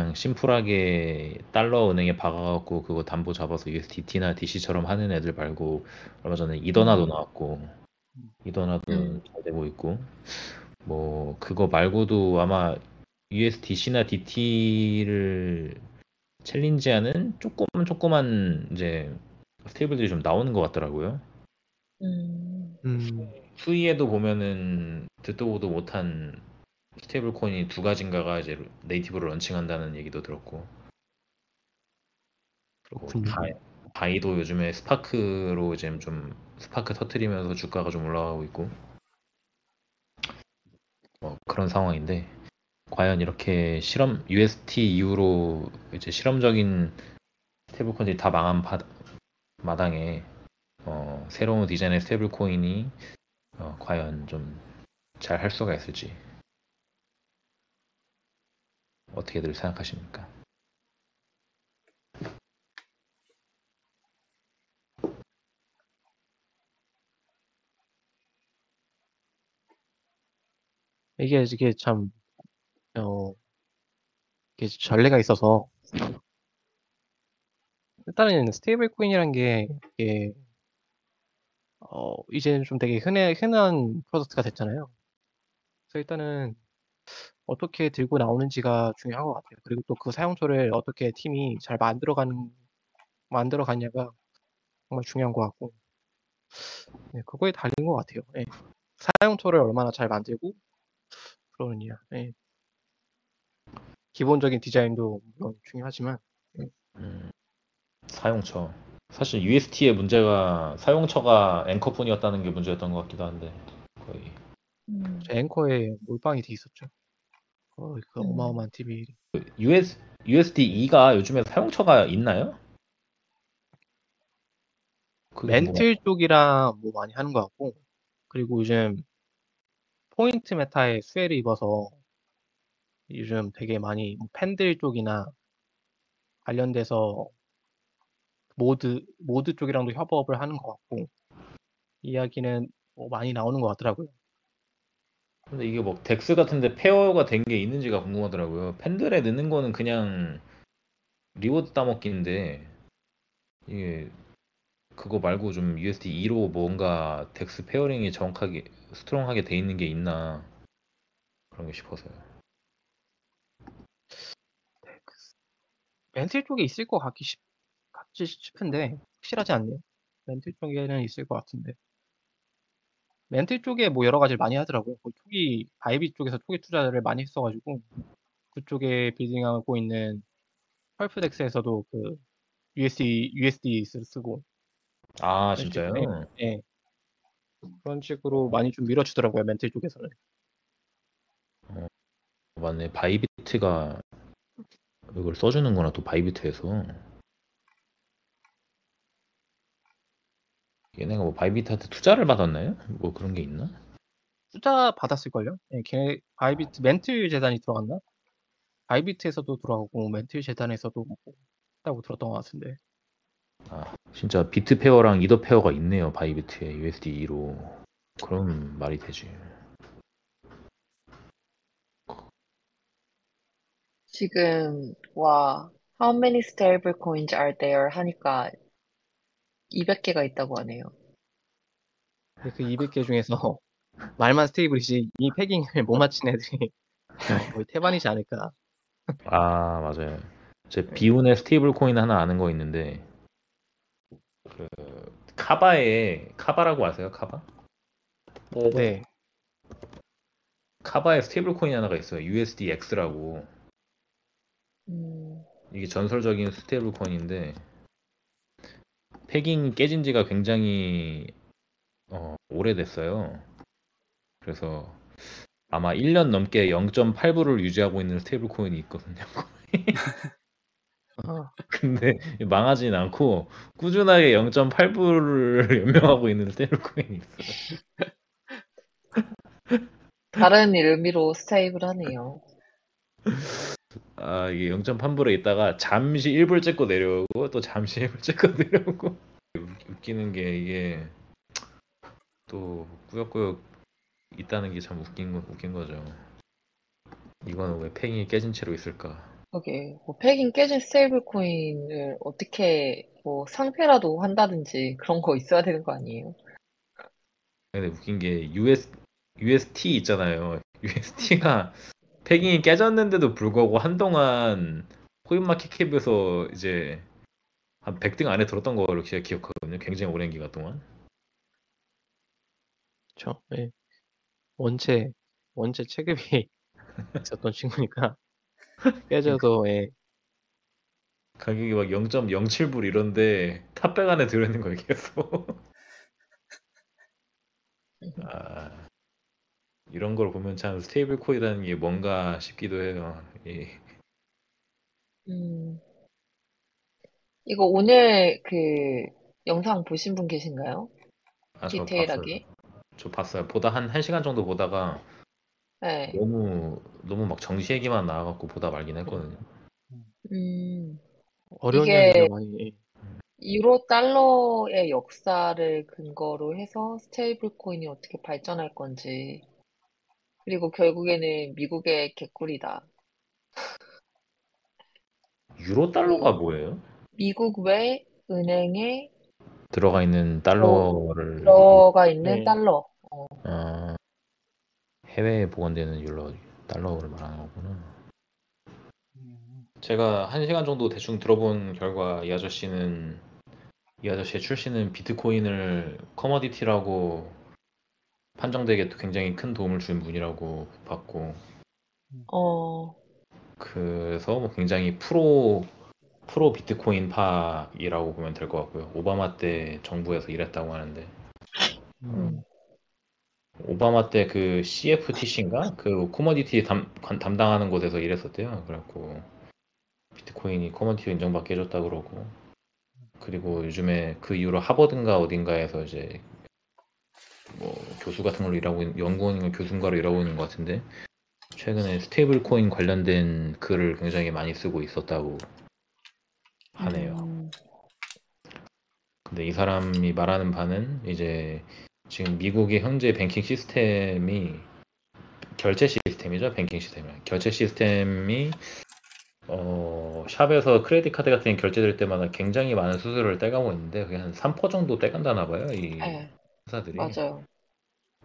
그냥 심플하게 달러 은행에 박아갖고 그거 담보 잡아서 USDT나 DC처럼 하는 애들 말고 얼마 전에 이더나도 나왔고 이더나도 잘 되고 있고 뭐 그거 말고도 아마 USDC나 DT를 챌린지하는 조그만 이제 스테이블들이 좀 나오는 것 같더라고요. 수위에도 보면은 듣도 보도 못한 스테이블 코인이 두 가지인가가 이제 네이티브로 런칭한다는 얘기도 들었고 그렇군요. 바이도 요즘에 스파크로 이제 좀 스파크 터트리면서 주가가 좀 올라가고 있고 그런 상황인데 과연 이렇게 UST 이후로 이제 실험적인 스테이블 코인이 다 망한 마당에 새로운 디자인의 스테이블 코인이 과연 좀 잘 할 수가 있을지 어떻게들 생각하십니까? 이게 참, 이게 전례가 있어서, 일단은 스테이블 코인이란 게, 이게, 이제는 좀 되게 흔한 프로덕트가 됐잖아요. 그래서 일단은 어떻게 들고 나오는지가 중요한 것 같아요. 그리고 또 그 사용처를 어떻게 팀이 잘 만들어가냐가 정말 중요한 것 같고, 네, 그거에 달린 것 같아요. 예. 사용처를 얼마나 잘 만들고, 그러느냐. 예. 기본적인 디자인도 물론 중요하지만, 예. 사용처. 사실 UST의 문제가 사용처가 앵커뿐이었다는 게 문제였던 것 같기도 한데 거의. 앵커에 몰빵이 돼 있었죠. 그 어마어마한 TV. USD2가 요즘에 사용처가 있나요? 그게 뭐야? 멘틀 쪽이랑 뭐 많이 하는 것 같고, 그리고 요즘 포인트 메타에 수혜를 입어서 요즘 되게 많이 뭐 팬들 쪽이나 관련돼서 모드 쪽이랑도 협업을 하는 것 같고, 이야기는 뭐 많이 나오는 것 같더라고요. 근데 이게 뭐 덱스 같은데 페어가 된 게 있는지가 궁금하더라고요. 팬들에 넣는 거는 그냥 리워드 따먹기인데 이게 그거 말고 좀 USD2로 뭔가 덱스 페어링이 정확하게 스트롱하게 돼 있는 게 있나 그런 게 싶어서요. 멘틀 쪽에 있을 것 같지 싶은데, 확실하지 않네요. 멘틀 쪽에는 있을 것 같은데. 멘틀 쪽에 뭐 여러 가지를 많이 하더라고요. 바이빗 쪽에서 초기 투자를 많이 했어가지고, 그쪽에 빌딩하고 있는 펄프덱스에서도 그 USD 쓰고, 아 그런 식으로, 예, 진짜요? 예. 그런 식으로 많이 좀 밀어주더라고요, 멘틀 쪽에서는. 어, 맞네. 바이비트가 이걸 써주는구나 또 바이비트에서. 얘네가 뭐 바이비트한테 투자를 받았나요? 뭐 그런 게 있나? 투자 받았을걸요? 예, 바이비트 멘틀 재단이 들어갔나? 바이비트에서도 들어가고, 멘틀 재단에서도 뭐 했다고 들었던 것 같은데. 아 진짜 비트 페어랑 이더 페어가 있네요. 바이비트에 USD2로. 그럼 말이 되지. 지금, how many stable coins are there 하니까 200개가 있다고 하네요. 근데 그 200개 중에서 말만 스테이블이지 이 패깅을 못 맞힌 애들이 거의 태반이지 않을까. 아 맞아요. 제 네. 비운의 스테이블 코인 하나 아는 거 있는데 그 카바라고 아세요? 카바? 네. 카바의 스테이블 코인 하나가 있어요. USDX라고. 음, 이게 전설적인 스테이블 코인인데 패깅이 깨진 지가 굉장히 오래됐어요. 그래서 아마 1년 넘게 0.8불을 유지하고 있는 스테이블 코인이 있거든요. 아, 근데 망하진 않고 꾸준하게 0.8불을 연명하고 있는 스테이블 코인이 있어요. 다른 의미로 스테이블 하네요. 아, 이게 0.3불에 있다가 잠시 1불 찍고 내려오고 또 잠시 1불 찍고 내려오고 웃기는 게 이게 또 꾸역꾸역 있다는 게 참 웃긴 거죠. 이거는 왜 팽이 깨진 채로 있을까? 그게 뭐 팩인 깨진 스테이블 코인을 어떻게 뭐 상패라도 한다든지 그런 거 있어야 되는 거 아니에요? 근데 웃긴 게 UST 있잖아요. UST가 패깅이 깨졌는데도 불구하고 한동안 코인마켓캡에서 이제 한 100등 안에 들었던 거를 제가 기억하거든요. 굉장히 오랜 기간 동안. 그쵸. 예. 원체 체급이 있었던 친구니까 깨져도 예. 가격이 막 0.07불 이런데 탑백 안에 들어있는 거예요, 계속. 아, 이런 걸 보면 참 스테이블 코인이라는 게 뭔가 싶기도 해요. 예. 음, 이거 오늘 그 영상 보신 분 계신가요? 아, 저 봤어요. 디테일하게? 저 봤어요. 보다 한 1시간 정도 보다가 네. 너무 막 정시 얘기만 나와갖고 보다 말긴 예. 했거든요. 음, 어려운 이야기가 이게 많이 예. 유로 달러의 역사를 근거로 해서 스테이블 코인이 어떻게 발전할 건지, 그리고 결국에는 미국의 개꿀이다. 유로 그 달러가 뭐예요? 미국 외 은행에 들어가 있는 뭐 달러를 들어가 있는 예. 달러. 어, 해외에 보관되는 유로 달러를 말하는 거구나. 제가 1시간 정도 대충 들어본 결과 이 아저씨의 출신은 비트코인을 커머디티라고 판정되게 또 굉장히 큰 도움을 준 분이라고 봤고 어, 그래서 뭐 굉장히 프로 비트코인파이라고 보면 될 것 같고요. 오바마 때 정부에서 일했다고 하는데 음, 오바마 때 그 CFTC인가? 그 코머디티 담당하는 곳에서 일했었대요. 그래갖고 비트코인이 커머디티로 인정받게 해줬다 그러고 그리고 요즘에 그 이후로 하버드인가 어딘가에서 이제 뭐 교수 같은 걸로 일하고 연구원인가 교수인가로 일하고 있는 것 같은데 최근에 스테이블 코인 관련된 글을 굉장히 많이 쓰고 있었다고 하네요. 음, 근데 이 사람이 말하는 바는 이제 지금 미국의 현재 뱅킹 시스템이 결제 시스템이죠. 뱅킹 시스템이 결제 시스템이 샵에서 크레딧 카드 같은 게 결제될 때마다 굉장히 많은 수수료를 떼가고 있는데 그게 한 3% 정도 떼간다나 봐요. 이 네, 회사들이. 맞아요.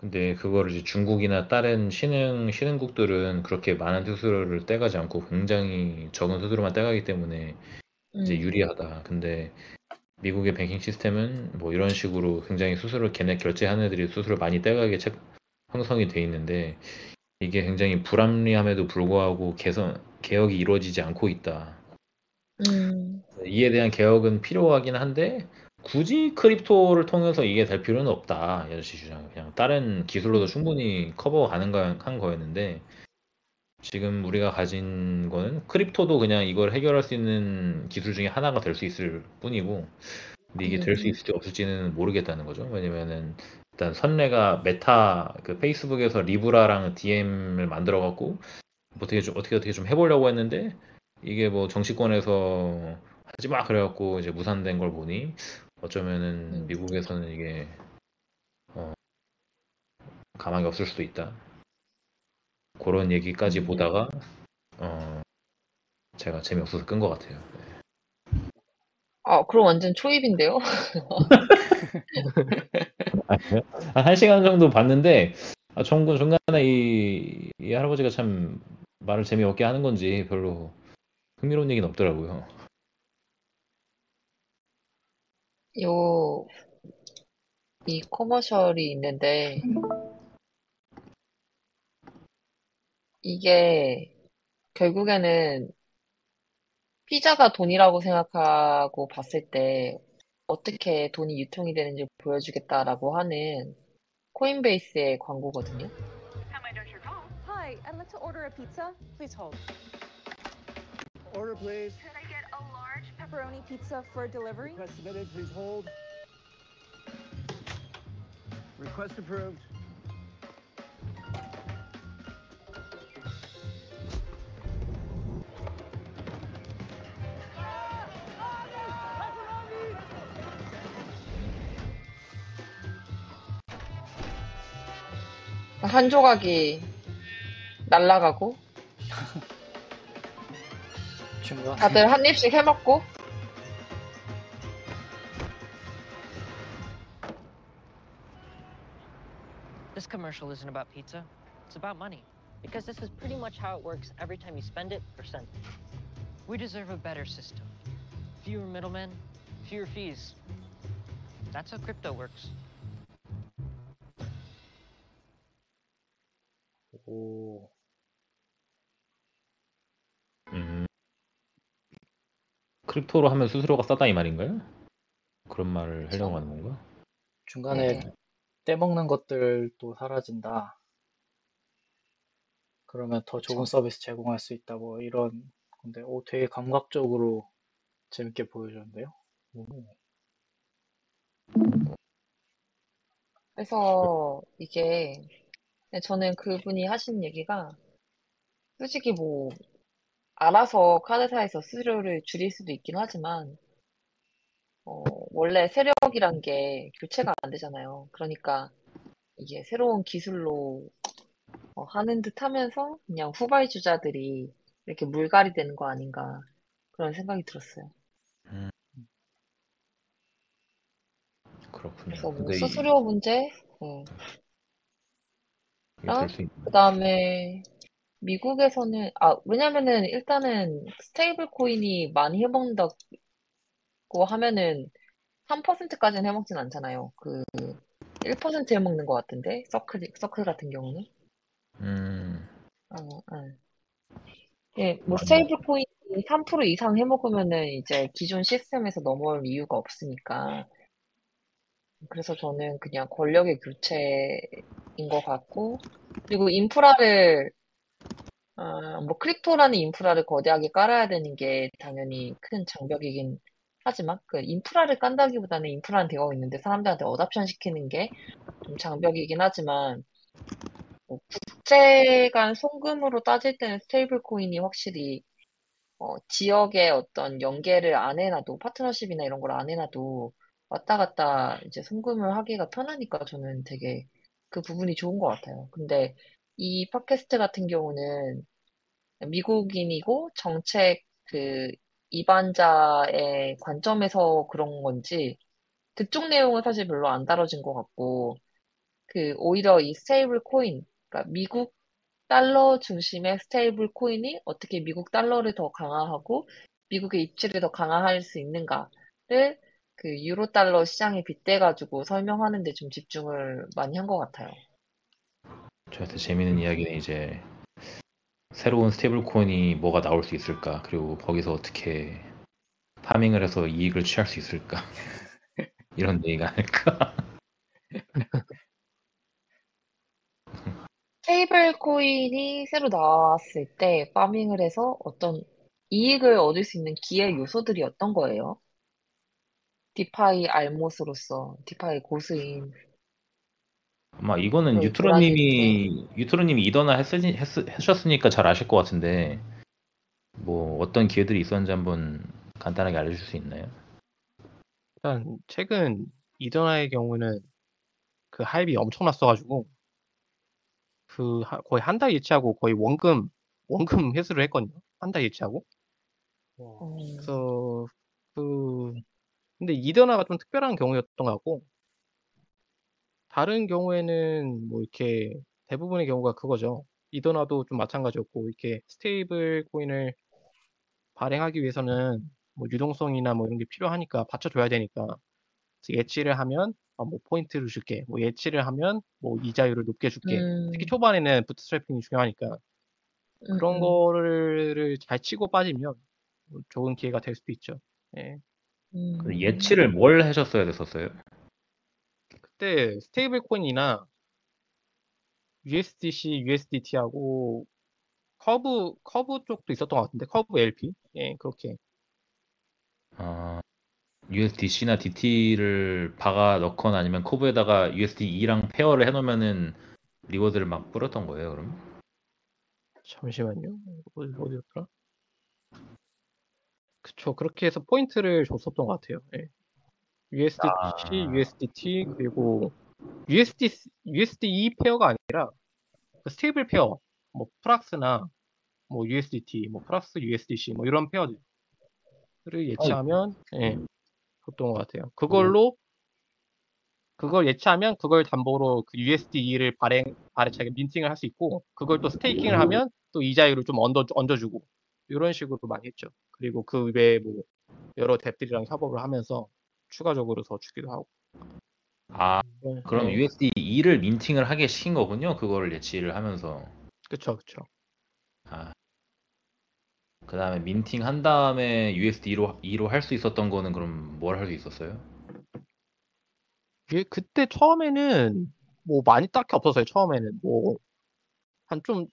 근데 그거를 이제 중국이나 다른 신흥국들은 그렇게 많은 수수료를 떼가지 않고 굉장히 적은 수수료만 떼가기 때문에 이제 음, 유리하다. 근데 미국의 뱅킹 시스템은 뭐 이런 식으로 굉장히 수수료 걔네 결제하는 애들이 수수료 많이 떼가게 형성이 돼 있는데 이게 굉장히 불합리함에도 불구하고 개혁이 이루어지지 않고 있다. 음, 이에 대한 개혁은 필요하긴 한데 굳이 크립토를 통해서 이게 될 필요는 없다. 이 아저씨 주장은 그냥 다른 기술로도 음, 충분히 커버 가능한 거였는데 지금 우리가 가진 거는 크립토도 그냥 이걸 해결할 수 있는 기술 중에 하나가 될 수 있을 뿐이고 근데 이게 될 수 음, 있을지 없을지는 모르겠다는 거죠. 왜냐면은 일단 선례가 메타 그 페이스북에서 리브라랑 DM을 만들어 갖고 어떻게 좀 해보려고 했는데 이게 뭐 정치권에서 하지 마 그래갖고 이제 무산된 걸 보니 어쩌면은 음, 미국에서는 이게 어, 가망이 없을 수도 있다. 그런 얘기까지 음. 보다가 어, 제가 재미없어서 끈 것 같아요. 아, 그럼 완전 초입인데요? 아니요? 한 1시간 정도 봤는데 중간에 이 할아버지가 참 말을 재미없게 하는 건지 별로 흥미로운 얘기는 없더라고요. 요, 이 커머셜이 있는데, 이게 결국에는 피자가 돈이라고 생각하고 봤을 때 어떻게 돈이 유통이 되는지 보여주겠다라고 하는 코인베이스의 광고거든요. Hi, I'd like to order a pizza. Please hold. Order, please. Could I get a large pepperoni pizza for delivery? Request submitted. Please hold. Request approved. 한 조각이 날아가고 중간에 다들 한 입씩 해먹고 This commercial isn't about pizza. It's about money. Because this is pretty much how it works every time you spend it or send it. We deserve a better system. Fewer middlemen, fewer fees. That's how crypto works. 오, 크립토로 하면 수수료가 싸다 이 말인가요? 그런 말을 하려고 하는 건가? 중간에 네. 떼먹는 것들도 사라진다. 그러면 더 좋은 그쵸. 서비스 제공할 수 있다. 뭐 이런 건데, 오, 되게 감각적으로 재밌게 보여주는데요. 오, 그래서 이게 저는 그분이 하신 얘기가 솔직히 뭐 알아서 카드사에서 수수료를 줄일 수도 있긴 하지만 원래 세력이란 게 교체가 안 되잖아요. 그러니까 이게 새로운 기술로 하는 듯 하면서 그냥 후발주자들이 이렇게 물갈이 되는 거 아닌가 그런 생각이 들었어요. 그렇군요. 그래서 뭐 근데 수수료 문제, 이게 될 수 있나요? 그 다음에 미국에서는 왜냐면은 일단은 스테이블 코인이 많이 해먹는다고 하면은 3%까지는 해먹진 않잖아요. 그 1% 해먹는 것 같은데 서클 같은 경우는. 예, 뭐 많이 스테이블 코인이 3% 이상 해먹으면은 이제 기존 시스템에서 넘어올 이유가 없으니까. 그래서 저는 그냥 권력의 교체인 것 같고, 그리고 인프라를, 뭐 크립토라는 인프라를 거대하게 깔아야 되는 게 당연히 큰 장벽이긴 하지만, 그 인프라를 깐다기보다는 인프라는 되어 있는데 사람들한테 어답션 시키는 게 좀 장벽이긴 하지만, 뭐 국제 간 송금으로 따질 때는 스테이블 코인이 확실히 지역의 어떤 연계를 안 해놔도, 파트너십이나 이런 걸 안 해놔도 왔다 갔다 이제 송금을 하기가 편하니까 저는 되게 그 부분이 좋은 것 같아요. 근데 이 팟캐스트 같은 경우는 미국인이고 정책 그 입안자의 관점에서 그런 건지 그쪽 내용은 사실 별로 안 다뤄진 것 같고, 그 오히려 이 스테이블 코인, 그러니까 미국 달러 중심의 스테이블 코인이 어떻게 미국 달러를 더 강화하고 미국의 입지를 더 강화할 수 있는가를 그 유로 달러 시장에 빗대가지고 설명하는 데 좀 집중을 많이 한 것 같아요. 저한테 재밌는 이야기는 이제 새로운 스테이블 코인이 뭐가 나올 수 있을까, 그리고 거기서 어떻게 파밍을 해서 이익을 취할 수 있을까 이런 얘기가 아닐까. 스테이블 코인이 새로 나왔을 때 파밍을 해서 어떤 이익을 얻을 수 있는 기회 요소들이 어떤 거예요? 디파이 알못으로서 디파이 고수인 아마 이거는 그 도라님께 유트로님이 이더나 하셨으니까 잘 아실 것 같은데, 뭐 어떤 기회들이 있었는지 한번 간단하게 알려줄 수 있나요? 일단 최근 이더나의 경우는 그 하입이 엄청났어가지고 거의 한 달 예치하고 거의 원금 회수를 했거든요. 한 달 예치하고. 와, 그래서 근데 이더나가 좀 특별한 경우였던 것 같고, 다른 경우에는 뭐 이렇게 대부분의 경우가 그거죠. 이더나도 좀 마찬가지였고, 이렇게 스테이블 코인을 발행하기 위해서는 뭐 유동성이나 뭐 이런 게 필요하니까 받쳐줘야 되니까, 그래서 예치를 하면 뭐 포인트를 줄게, 뭐 예치를 하면 뭐 이자율을 높게 줄게. 특히 음, 초반에는 부트스트래핑이 중요하니까 그런 음, 거를 잘 치고 빠지면 좋은 기회가 될 수도 있죠. 예. 근데 음, 예치를 뭘 하셨어야 됐었어요? 그때 스테이블 코인이나 USDC, USDT하고 커브 쪽도 있었던 것 같은데, 커브 LP. 예, 그렇게. USDC나 DT를 박아 넣거나 아니면 커브에다가 USD2랑 페어를 해놓으면은 리워드를 막 뿌렸던 거예요, 그럼? 잠시만요. 어디였더라? 그쵸. 그렇게 해서 포인트를 줬었던 것 같아요. 예. USDC, USDT, 그리고 USD2 페어가 아니라 그 스테이블 페어, 뭐 프락스나 뭐 USDT, 뭐 플러스 USDC 뭐 이런 페어들을 예치하면 좋던 것 같아요. 그걸 예치하면 그걸 담보로 그 USD를 자기 민팅을 할 수 있고 그걸 또 스테이킹을 하면 또 이자율을 좀 얹어주고 이런 식으로 많이 했죠. 그리고 그 외에 뭐 여러 뎁들이랑 협업을 하면서 추가적으로 더 주기도 하고. 아, 그럼 네. USD2를 민팅을 하게 시킨 거군요. 그거를 예치를 하면서. 그쵸. 아, 그 다음에 민팅 한 다음에 USD2로 할 수 있었던 거는 그럼 뭘 할 수 있었어요? 이게 그때 처음에는 뭐 많이 딱히 없었어요. 처음에는 뭐 한 좀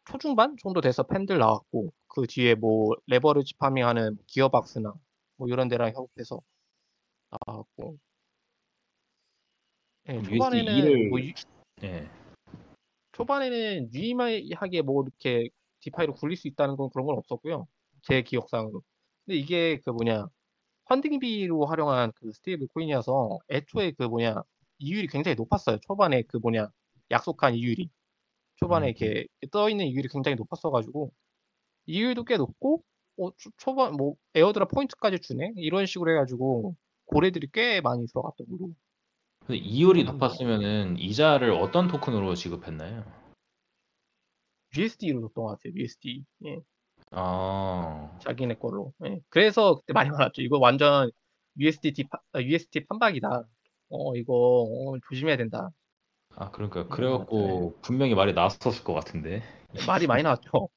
초중반 정도 돼서 팬들 나왔고 그 뒤에 뭐 레버리지 파밍하는 기어박스나 뭐 이런 데랑 협업해서 나왔고. 네, 초반에는 뭐 예. 초반에는 유의미하게 뭐 이렇게 디파이로 굴릴 수 있다는 건 그런 건 없었고요. 제 기억상으로. 근데 이게 그 뭐냐 펀딩비로 활용한 그 스테이블 코인이어서 애초에 그 뭐냐 이율이 굉장히 높았어요. 초반에 그 뭐냐 약속한 이율이 초반에 이렇게 떠 있는 이율이 굉장히 높았어가지고 이율도 꽤 높고 초반 뭐 에어드랍 포인트까지 주네 이런 식으로 해가지고 고래들이 꽤 많이 들어갔던 걸로. 근데 이율이 합니다. 높았으면은 이자를 어떤 토큰으로 지급했나요? USD로 줬던 것 같아요. USD. 예. 아, 자기네 걸로. 예. 그래서 그때 많이 많았죠. 이거 완전 USD 판박이다. 이거 조심해야 된다. 그러니까 예. 그래갖고 분명히 말이 나왔었을 것 같은데. 말이 많이 나왔죠.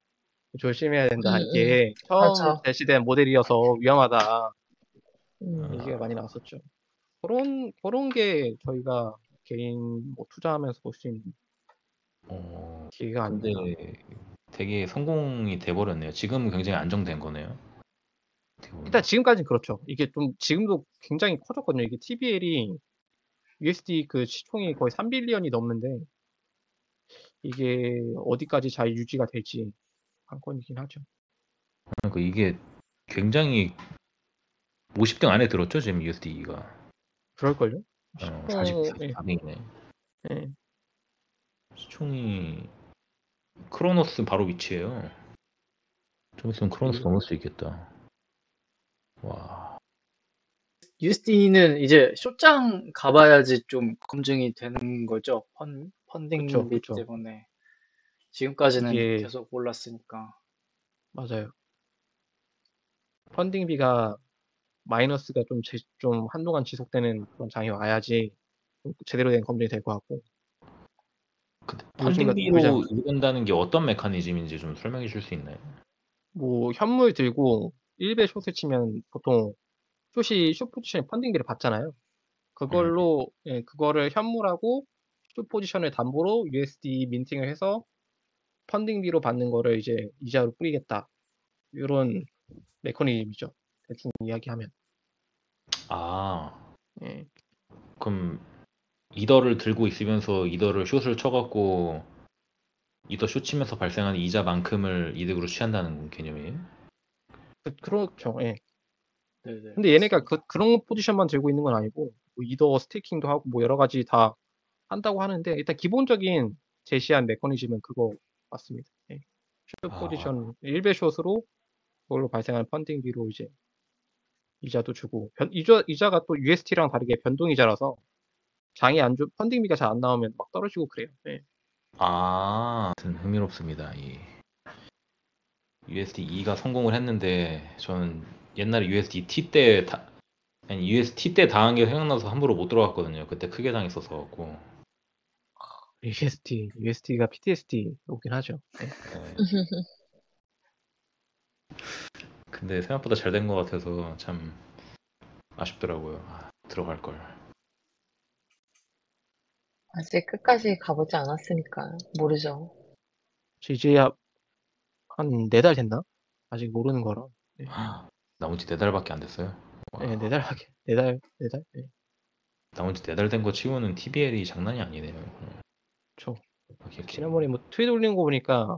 조심해야 된다. 응, 이게 처음 맞아. 제시된 모델이어서 위험하다. 얘기가 아, 많이 나왔었죠. 그런 게 저희가 개인 뭐 투자하면서 볼 수 있는 기회가 근데 아닌가. 되게 성공이 돼버렸네요. 지금 굉장히 안정된 거네요. 어떻게 보면. 일단 지금까지는 그렇죠. 이게 좀 지금도 굉장히 커졌거든요. 이게 TBL이 USD 그 시총이 거의 3빌리언이 넘는데 이게 어디까지 잘 유지가 될지 관건이긴 하죠. 그러니까 이게 굉장히 50등 안에 들었죠, 지금 USD가. 그럴걸요? 44등이네. 예. 시총이 크로노스 바로 위치에요. 좀 있으면 크로노스 넘을 수 있겠다. 와. USD는 이제 쇼장 가봐야지 좀 검증이 되는 거죠. 펀딩비 그쵸. 때문에. 지금까지는 이게 계속 올랐으니까. 맞아요. 펀딩비가 마이너스가 좀 한동안 지속되는 그런 장이 와야지 좀 제대로 된 검증이 될 것 같고. 근데 요즘 펀딩비로 이른다는 게 어떤 메커니즘인지 좀 설명해 줄 수 있나요? 뭐 현물 들고 1배 숏을 치면 보통 숏 포지션에 펀딩비를 받잖아요. 그걸로 그거를 현물하고 숏 포지션을 담보로 USD 민팅을 해서 펀딩비로 받는 거를 이제 이자로 뿌리겠다. 이런 메커니즘이죠. 대충 이야기하면. 아, 예. 그럼 이더를 들고 있으면서 이더를 숏을 쳐갖고 이더 숏 치면서 발생하는 이자만큼을 이득으로 취한다는 개념이에요? 그렇죠. 예. 네네. 근데 얘네가 맞습니다. 그런 포지션만 들고 있는 건 아니고 뭐 이더 스테이킹도 하고 뭐 여러 가지 다 한다고 하는데 일단 기본적인 제시한 메커니즘은 그거 맞습니다. 예. 숏 포지션 1배 숏으로 그걸로 발생하는 펀딩비로 이제 이자도 주고 이자가 또 UST랑 다르게 변동 이자라서 펀딩비가 잘 안 나오면 막 떨어지고 그래요. 예. 아무튼 흥미롭습니다. 이 USD2가 성공을 했는데 저는 옛날에 USDT 때 UST 때 당한 게 생각나서 함부로 못 들어갔거든요. 그때 크게 당했어서 갖고. UST가 PTSD 오긴 하죠. 예. 근데 생각보다 잘 된 것 같아서 참 아쉽더라고요. 들어갈 걸. 아직 끝까지 가보지 않았으니까 모르죠. 이제야 한 4달 됐나? 아직 모르는 거라. 예. 나온 지 4달밖에 안 됐어요. 와. 예, 4달밖에. 4달? 예. 나온 지 4달 된 거 치고는 TBL이 장난이 아니네요. 그쵸. 이렇게. 지난번에 뭐 트윗 올린 거 보니까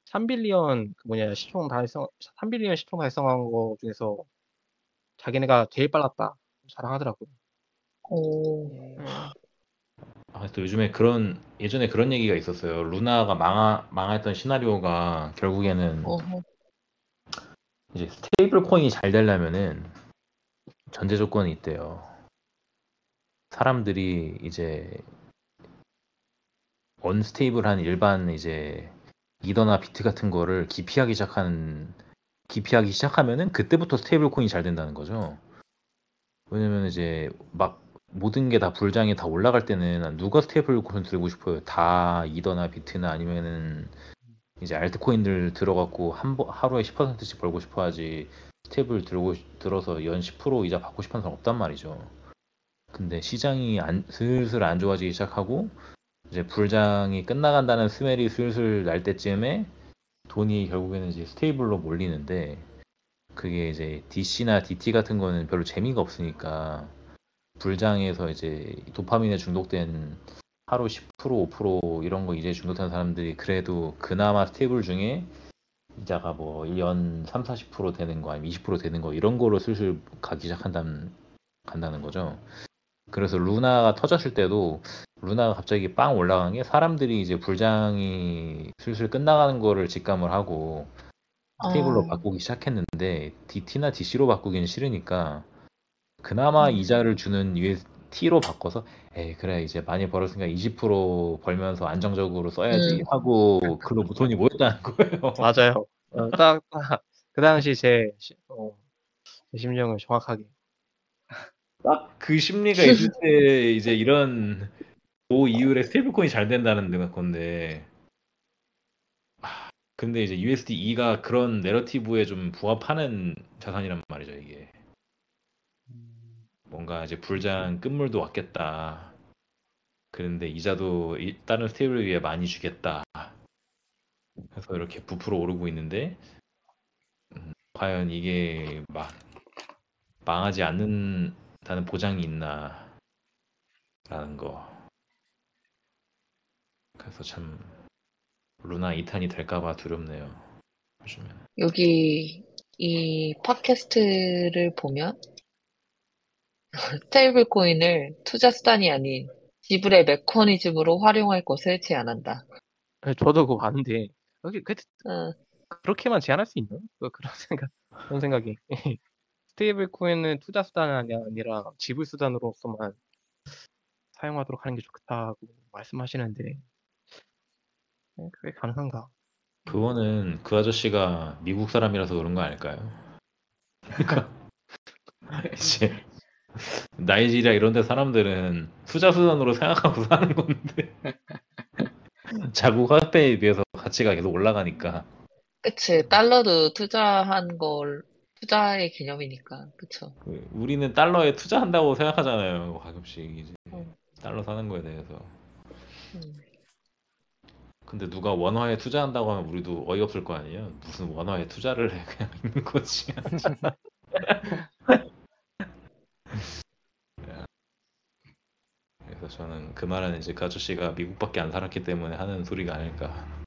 3빌리언 그 뭐냐 3빌리언 시총 달성한 거 중에서 자기네가 제일 빨랐다 자랑하더라고요. 오, 예. 또 요즘에 예전에 그런 얘기가 있었어요. 루나가 망했던 시나리오가 결국에는 어허. 이제 스테이블 코인이 잘 되려면은 전제 조건이 있대요. 사람들이 이제 언스테이블한 일반 이제 이더나 비트 같은 거를 기피하기 시작하면은 그때부터 스테이블 코인이 잘 된다는 거죠. 왜냐면 이제 막 모든 게 다 불장이 다 올라갈 때는 누가 스테이블 코인 들고 싶어요. 다 이더나 비트나 아니면은 이제 알트코인들 들어갖고 하루에 10%씩 벌고 싶어 하지 스테이블 들어서 연 10% 이자 받고 싶은 사람 없단 말이죠. 근데 시장이 슬슬 안 좋아지기 시작하고 이제 불장이 끝나간다는 스멜이 슬슬 날 때쯤에 돈이 결국에는 이제 스테이블로 몰리는데 그게 이제 DC나 DT 같은 거는 별로 재미가 없으니까 불장에서 이제 도파민에 중독된 하루 10% 5% 이런 거 이제 중독된 사람들이 그래도 그나마 스테이블 중에 이자가 뭐 연 3, 40% 되는 거 아니면 20% 되는 거 이런 거로 슬슬 가기 간다는 거죠. 그래서 루나가 터졌을 때도 루나가 갑자기 빵 올라간 게 사람들이 이제 불장이 슬슬 끝나가는 거를 직감을 하고 스테이블로 바꾸기 시작했는데 DT나 DC로 바꾸기는 싫으니까 그나마 이자를 주는 UST로 바꿔서 에이 그래 이제 많이 벌었으니까 20% 벌면서 안정적으로 써야지 하고 그로 돈이 모였다는 거예요. 맞아요. 딱 그 당시 제 심정을 정확하게. 딱 그 심리가 있을 때 이제 이런 이후에 스테이블코인이 잘 된다는 건데 근데 이제 USD2가 그런 내러티브에 좀 부합하는 자산이란 말이죠 이게. 뭔가 이제 불장 끝물도 왔겠다. 그런데 이자도 다른 스테이블 위에 많이 주겠다. 그래서 이렇게 부풀어 오르고 있는데 과연 이게 망하지 않는다는 보장이 있나 라는 거. 그래서 참 루나 2탄이 될까봐 두렵네요. 요즘엔. 여기 이 팟캐스트를 보면 스테이블 코인을 투자 수단이 아닌 지불의 메커니즘으로 활용할 것을 제안한다. 저도 그거 봤는데 여기 어, 그렇게만 제한할 수 있나? 그런 생각이. 스테이블 코인은 투자 수단이 아니라 지불 수단으로서만 사용하도록 하는 게 좋다고 말씀하시는데 그게 가능한가? 그거는 그 아저씨가 미국 사람이라서 그런 거 아닐까요? 그러니까 이제 나이지리아 이런 데 사람들은 투자 수단으로 생각하고 사는 건데 자국 화폐에 비해서 가치가 계속 올라가니까 그치. 달러도 투자의 개념이니까. 그쵸. 우리는 달러에 투자한다고 생각하잖아요. 가끔씩 이제 어. 달러 사는 거에 대해서. 음. 근데 누가 원화에 투자한다고 하면 우리도 어이없을 거 아니에요. 무슨 원화에 투자를 해 그냥 있는 거지. 그래서 저는 그 말은 이제 그 아저씨가 미국밖에 안 살았기 때문에 하는 소리가 아닐까.